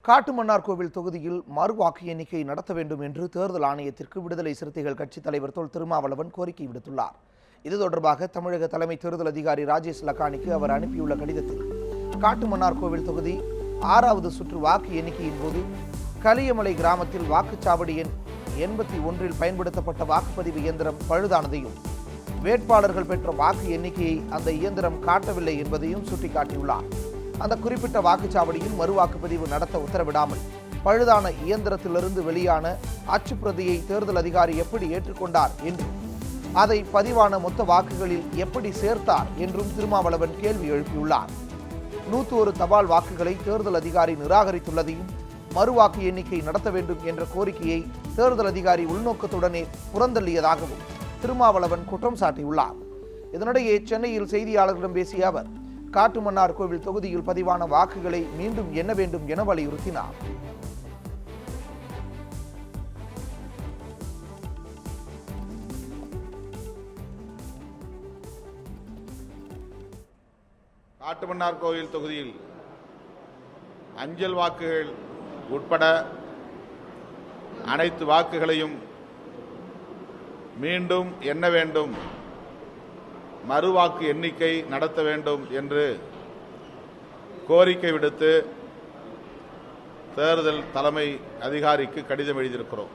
காட்டுமன்னார்கோவில் தொகுதியில் மறு வாக்கு எண்ணிக்கை நடத்த வேண்டும் என்று தேர்தல் ஆணையத்திற்கு விடுதலை சிறுத்தைகள் கட்சித் தலைவர் தொல் திருமாவளவன் கோரிக்கை விடுத்துள்ளார். இது தொடர்பாக தமிழக தலைமை தேர்தல் அதிகாரி ராஜேஷ் லக்கானிக்கு அவர் அனுப்பியுள்ள கடிதத்தில், காட்டுமன்னார்கோவில் தொகுதி 6வது சுற்று வாக்கு எண்ணிக்கையின் போது கலியமலை கிராமத்தில் வாக்குச்சாவடி எண் 81 பயன்படுத்தப்பட்ட வாக்குப்பதிவு இயந்திரம் பழுதானதையும், வேட்பாளர்கள் பெற்ற வாக்கு எண்ணிக்கையை அந்த இயந்திரம் காட்டவில்லை என்பதையும் சுட்டிக்காட்டியுள்ளார். அந்த குறிப்பிட்ட வாக்குச்சாவடியில் மறு வாக்குப்பதிவு நடத்த உத்தரவிடாமல் பழுதான இயந்திரத்திலிருந்து வெளியான அச்சுப்பிரதியை தேர்தல் அதிகாரி எப்படி ஏற்றுக்கொண்டார் என்றும், அதை பதிவான மொத்த வாக்குகளில் எப்படி சேர்த்தார் என்றும் திருமாவளவன் கேள்வி எழுப்பியுள்ளார். 101 தபால் வாக்குகளை தேர்தல் அதிகாரி நிராகரித்துள்ளதையும், மறுவாக்கு எண்ணிக்கை நடத்த வேண்டும் என்ற கோரிக்கையை தேர்தல் அதிகாரி உள்நோக்கத்துடனே புறந்தள்ளியதாகவும் திருமாவளவன் குற்றம் சாட்டியுள்ளார். இதனிடையே சென்னையில் செய்தியாளர்களிடம் பேசிய அவர், காட்டுமன்னார்கோவில் தொகுதியில் பதிவான வாக்குகளை மீண்டும் எண்ண வேண்டும் என வலியுறுத்தினார். காட்டுமன்னார்கோவில் தொகுதியில் அஞ்சல் வாக்குகள் உட்பட அனைத்து வாக்குகளையும் மீண்டும் எண்ண வேண்டும், மறுவாக்கு எண்ணிக்கை நடத்த வேண்டும் என்று கோரிக்கை விடுத்து தேர்தல் தலைமை அதிகாரிக்கு கடிதம் எழுதியிருக்கிறோம்.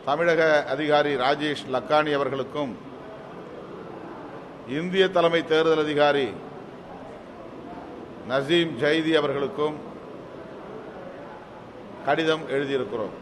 தமிழக அதிகாரி ராஜேஷ் லக்கானி அவர்களுக்கும் இந்திய தலைமை தேர்தல் அதிகாரி நசீம் ஜைதி அவர்களுக்கும் கடிதம் எழுதியிருக்கிறோம்.